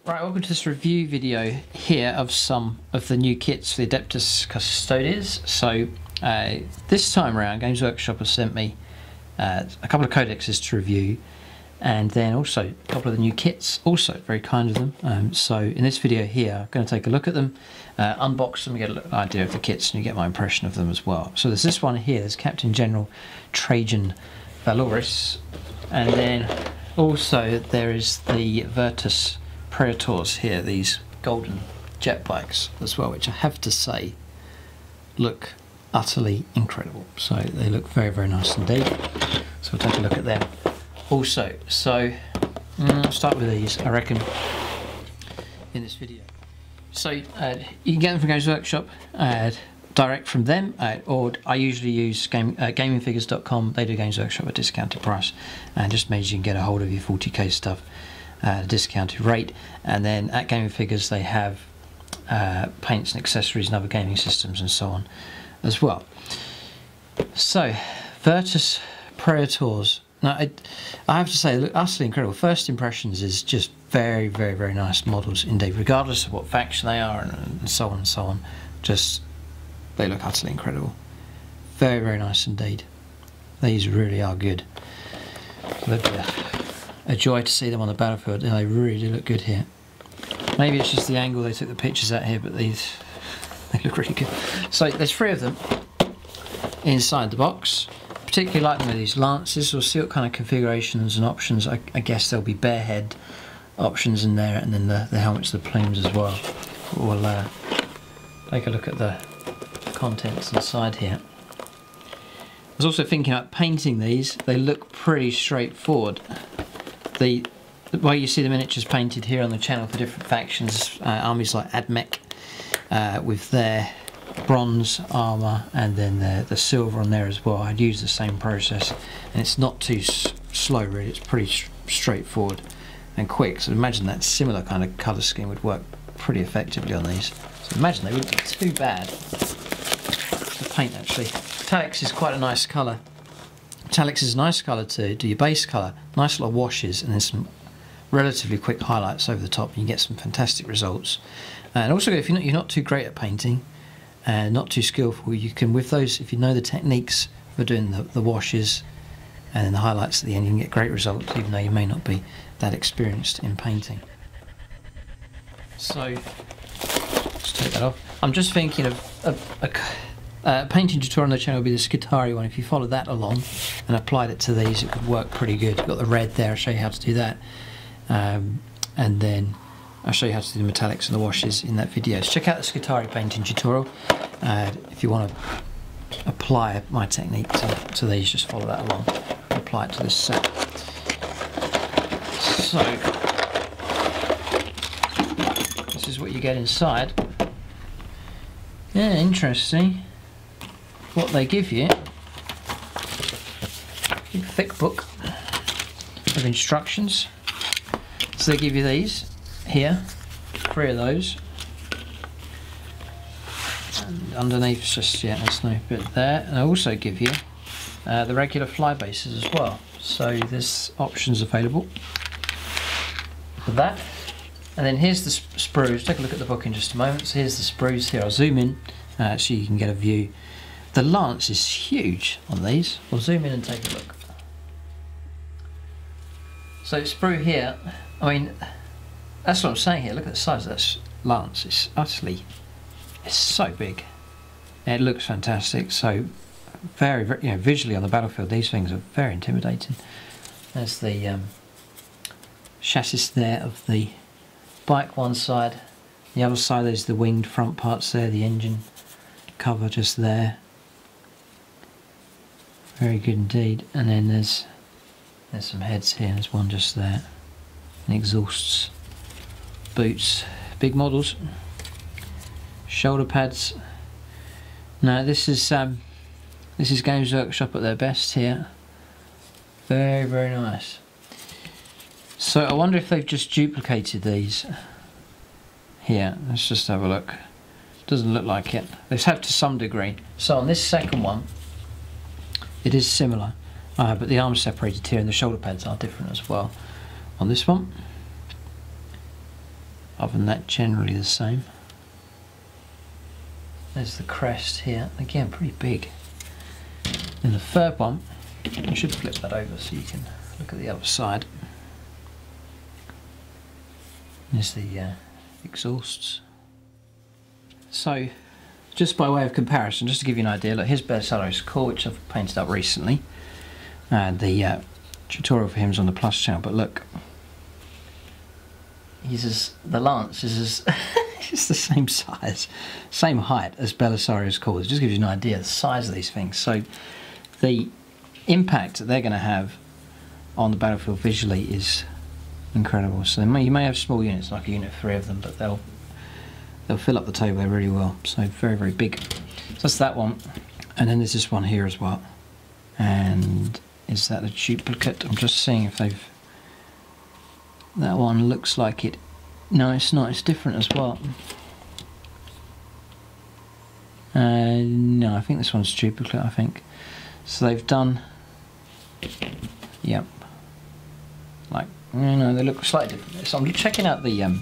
Right, welcome to this review video here of some of the new kits for the Adeptus Custodes. So this time around, Games Workshop has sent me a couple of codexes to review, and then also a couple of the new kits, also very kind of them. So in this video here, I'm going to take a look at them, unbox them, get an idea of the kits, and you get my impression of them as well. So there's this one here, there's Captain General Trajan Valoris, and then also there is the Virtus Praetors here, these golden jet bikes as well, which I have to say look utterly incredible. So they look very, very nice indeed. So we'll take a look at them also. So I'll start with these, I reckon, in this video. So you can get them from Games Workshop direct from them, or I usually use gamingfigures.com. They do Games Workshop at a discounted price, and just means you can get a hold of your 40k stuff at a discounted rate. And then at Gaming Figures they have paints and accessories and other gaming systems and so on as well. So Virtus Praetors, now I have to say, they look utterly incredible. First impressions is just very, very, very nice models indeed, regardless of what faction they are and so on and so on. Just they look utterly incredible. Very, very nice indeed. These really are good. Look at a joy to see them on the battlefield. They really do look good here. Maybe it's just the angle they took the pictures at here, but these, they look really good. So there's 3 of them inside the box. Particularly like them with these lances. We'll see what kind of configurations and options. I guess there'll be bare head options in there, and then the helmets, the plumes as well. We'll take a look at the contents inside here. I was also thinking about painting these. They look pretty straightforward. The way you see the miniatures painted here on the channel for different factions, armies like Admech with their bronze armour and then the silver on there as well, I'd use the same process, and it's not too slow really, it's pretty straightforward and quick. So imagine that similar kind of colour scheme would work pretty effectively on these. So imagine they wouldn't be too bad to paint actually. Metallics is quite a nice colour. Metallics is a nice colour to do your base colour, nice lot of washes, and then some relatively quick highlights over the top, and you get some fantastic results. And also, if you're not too great at painting and not too skillful, you can, with those, if you know the techniques for doing the washes and then the highlights at the end, you can get great results even though you may not be that experienced in painting. So let's take that off. I'm just thinking of a painting tutorial on the channel would be the Scutari one. If you followed that along and applied it to these, it could work pretty good. You've got the red there, I'll show you how to do that. And then I'll show you how to do the metallics and the washes in that video. So check out the Scutari painting tutorial. If you want to apply my technique to these, just follow that along. Apply it to this set. So this is what you get inside. Yeah, interesting. What they give you, a thick book of instructions. So they give you these here, 3 of those, and underneath just, yeah, there's no bit there. And I also give you the regular fly bases as well. So there's options available for that. And then here's the sprues. Take a look at the book in just a moment. So here's the sprues here. I'll zoom in so you can get a view. The lance is huge on these. We'll zoom in and take a look. So sprue here, I mean, that's what I'm saying here. Look at the size of that lance. It's utterly, it's so big. It looks fantastic. So very, very, you know, visually on the battlefield, these things are very intimidating. There's the chassis there of the bike one side. The other side there's the winged front parts there, the engine cover just there. Very good indeed. And then there's some heads here, there's one just there. And exhausts, boots, big models, shoulder pads. Now this is Games Workshop at their best here. Very, very nice. So I wonder if they've just duplicated these here. Let's just have a look. Doesn't look like it. They have to some degree. So on this second one, it is similar, but the arms separated here and the shoulder pads are different as well on this one. Other than that, generally the same. There's the crest here, again pretty big. And the third one, I should flip that over so you can look at the other side. There's the exhausts. So, just by way of comparison, just to give you an idea, look, here's Belisarius' core, which I've painted up recently. The tutorial for him is on the Plus channel, but look, the lance is it's the same size, same height as Belisarius' core. It just gives you an idea of the size of these things. So the impact that they're going to have on the battlefield visually is incredible. So you may have small units, like a unit of 3 of them, but they'll fill up the table really well. So very, very big. So that's that one. And then there's this one here as well. And is that a duplicate? I'm just seeing if they've... That one looks like it. No, it's not. It's different as well. No, I think this one's duplicate, I think. So they've done... Yep. Like, no, they look slightly different. So I'm checking out the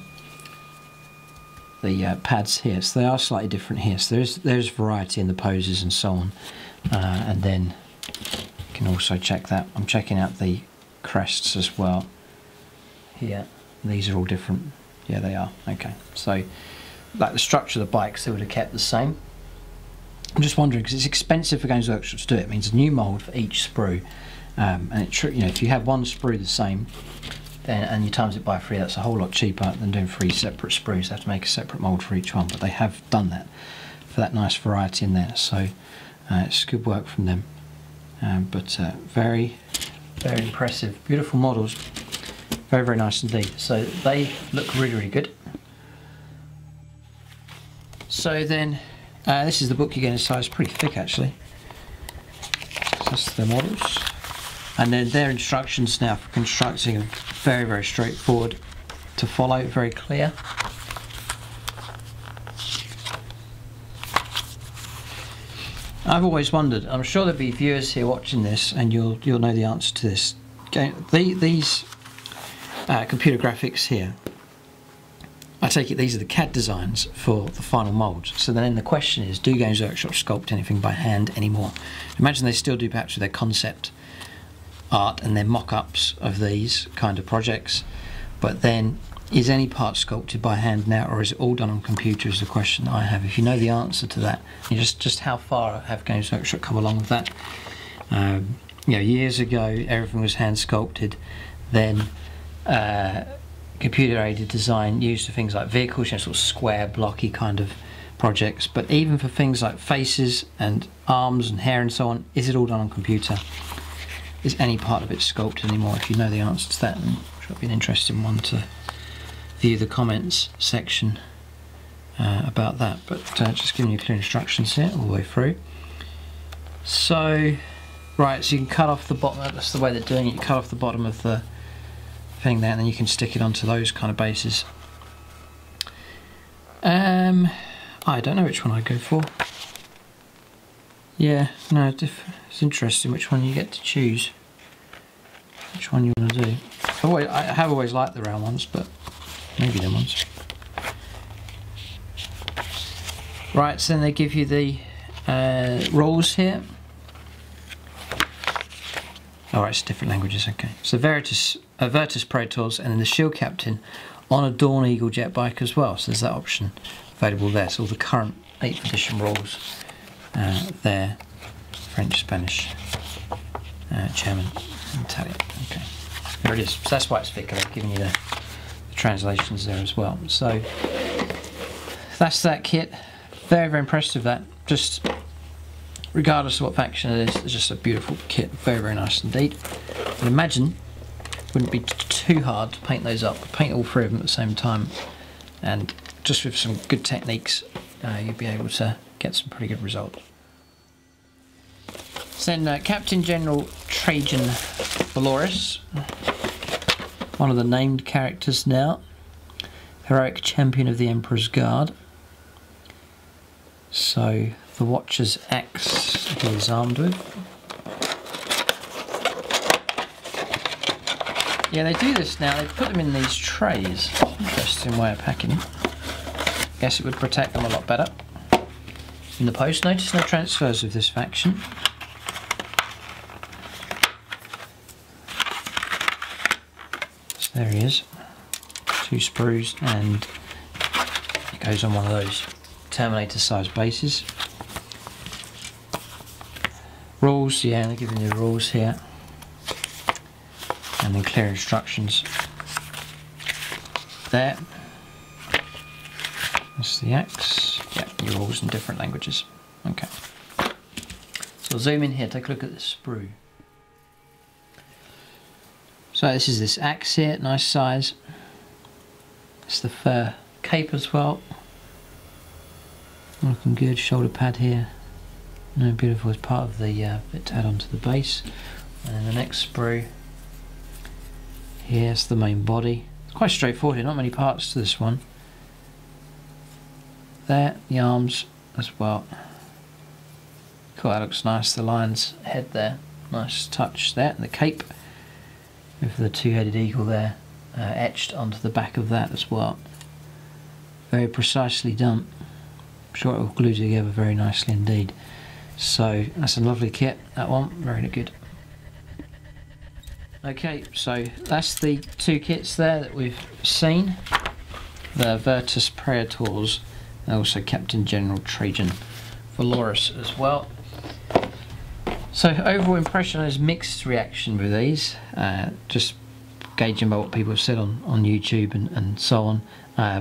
pads here. So they are slightly different here. So there's variety in the poses and so on. And then you can also check that. I'm checking out the crests as well. Here, these are all different. Yeah, they are. Okay, so like the structure of the bikes, they would have kept the same. I'm just wondering, because it's expensive for Games Workshop to do it. It means a new mould for each sprue, and if you have one sprue the same, then and you times it by 3, that's a whole lot cheaper than doing 3 separate sprues. They have to make a separate mould for each one, but they have done that for that nice variety in there. So it's good work from them. But very, very impressive, beautiful models. Very, very nice indeed. So they look really, really good. So then, this is the book you get in size, pretty thick actually. So that's the models. And then their instructions now for constructing are very, very straightforward to follow, very clear. I've always wondered, I'm sure there'll be viewers here watching this and you'll know the answer to this. These computer graphics here, I take it these are the CAD designs for the final moulds. So then the question is, do Games Workshop sculpt anything by hand anymore? Imagine they still do perhaps with their concept art and their mock-ups of these kind of projects, but then is any part sculpted by hand now, or is it all done on computer, is the question I have. If you know the answer to that, and just how far have Games Workshop come along with that? Years ago everything was hand sculpted, then computer aided design used for things like vehicles, sort of square blocky kind of projects, but even for things like faces and arms and hair and so on, is it all done on computer? Is any part of it sculpted anymore? If you know the answer to that, then it'll be an interesting one to view the comments section about that. But just giving you clear instructions here all the way through. So right, so you can cut off the bottom. That's the way they're doing it. You cut off the bottom of the thing there, and then you can stick it onto those kind of bases. I don't know which one I'd go for. Yeah, no, it's interesting which one you get to choose. Which one you want to do. I have always liked the round ones, but maybe them ones. Right, so then they give you the rules here. Alright, it's different languages, okay. So Veritas Praetors, and then the Shield Captain on a Dawn Eagle jet bike as well. So there's that option available there. So all the current 8th edition rules there. French, Spanish, German, and Italian. Okay, there it is. So that's why it's thicker. They've given you the translations there as well. So that's that kit. Very, very impressed with that. Just regardless of what faction it is, it's just a beautiful kit. Very, very nice indeed. But imagine it wouldn't be too hard to paint those up. Paint all 3 of them at the same time, and just with some good techniques, you'd be able to get some pretty good results. So then Captain General Trajan Valoris, one of the named characters now, heroic champion of the Emperor's Guard. So the Watcher's axe he is armed with. Yeah, they do this now. They put them in these trays. Interesting way of packing them. Guess it would protect them a lot better in the post. Notice no transfers with this faction. So there he is. 2 sprues, and it goes on one of those Terminator size bases. Rules, yeah, they're giving you the rules here. And then clear instructions there. That's the axe. Yeah, your rules in different languages. Okay. So we'll zoom in here, take a look at the sprue. So this is this axe here, nice size. It's the fur cape as well. Looking good, shoulder pad here. No, beautiful, as part of the bit to add onto the base. And then the next sprue. Here's the main body. It's quite straightforward here, not many parts to this one. There, the arms as well. Cool, that looks nice. The lion's head there, nice touch there. And the cape with the 2-headed eagle there, etched onto the back of that as well. Very precisely done. I'm sure it will glue together very nicely indeed. So that's a lovely kit, that one, very good. Okay, so that's the 2 kits there that we've seen. The Virtus Praetors, and also Captain General Trajan Valoris as well. So overall impression is mixed reaction with these, just gauging by what people have said on YouTube and so on.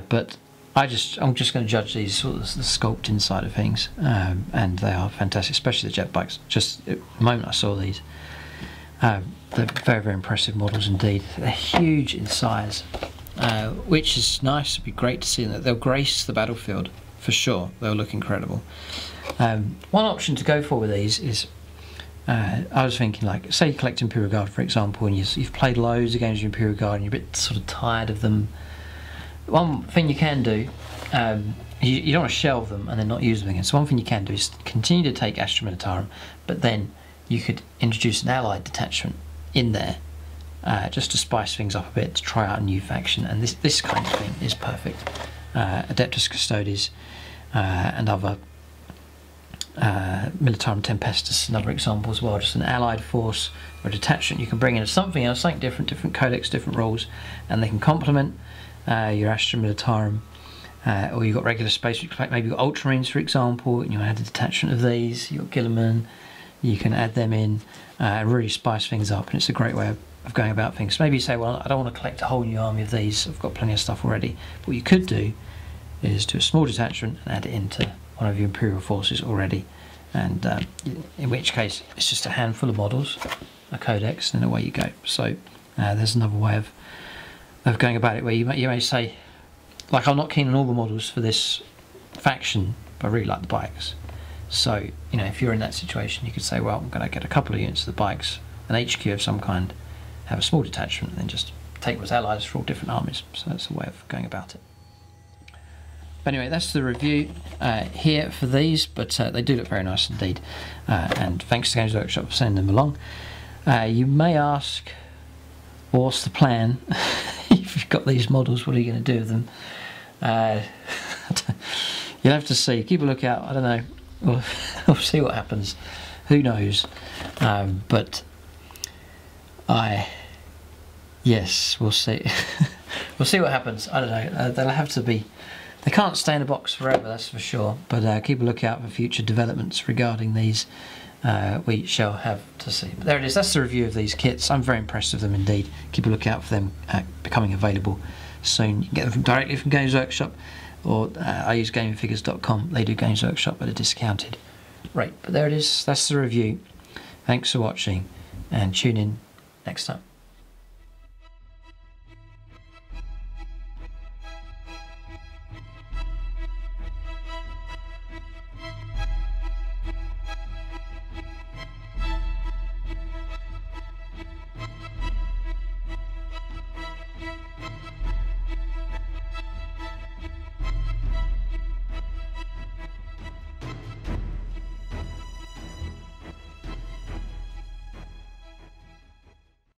But I'm just going to judge these sort of the sculpting side of things, and they are fantastic, especially the jet bikes. Just the moment I saw these, they're very, very impressive models indeed. They're huge in size, which is nice. It'd be great to see them. They'll grace the battlefield for sure. They'll look incredible. One option to go for with these is, I was thinking, like, say you collect Imperial Guard, for example, and you've played loads of games with Imperial Guard and you're a bit sort of tired of them. One thing you can do, you don't want to shelve them and then not use them again. So one thing you can do is continue to take Astra Militarum, but then you could introduce an allied detachment in there, just to spice things up a bit, to try out a new faction. And this kind of thing is perfect. Adeptus Custodes and other Militarum Tempestus, another example as well. Just an allied force or a detachment you can bring in as something else, something different, different codex, different rules, and they can complement your Astra Militarum. Or you've got regular space, maybe you've got Ultramarines, for example, and you add a detachment of these. You've got Guilliman, you can add them in and really spice things up, and it's a great way of going about things. So maybe you say, well, I don't want to collect a whole new army of these, I've got plenty of stuff already. But what you could do is do a small detachment and add it into one of your Imperial forces already, and in which case it's just a handful of models, a codex, and then away you go. So there's another way of going about it, where you may say, like, I'm not keen on all the models for this faction, but I really like the bikes. So, you know, if you're in that situation, you could say, well, I'm going to get a couple of units of the bikes, an HQ of some kind, have a small detachment, and then just take what's allies for all different armies. So that's a way of going about it. But anyway, that's the review here for these, but they do look very nice indeed. And thanks to Games Workshop for sending them along. You may ask, well, what's the plan? If you've got these models, what are you going to do with them? You'll have to see. Keep a lookout. I don't know. We'll see what happens. Who knows? But yes, we'll see. We'll see what happens. I don't know. They'll have to be. They can't stay in a box forever, that's for sure. But keep a lookout for future developments regarding these. We shall have to see. But there it is. That's the review of these kits. I'm very impressed with them indeed. Keep a lookout for them becoming available soon. You can get them directly from Games Workshop, or I use gamingfigures.com. They do Games Workshop at a discounted rate. But there it is. That's the review. Thanks for watching, and tune in next time.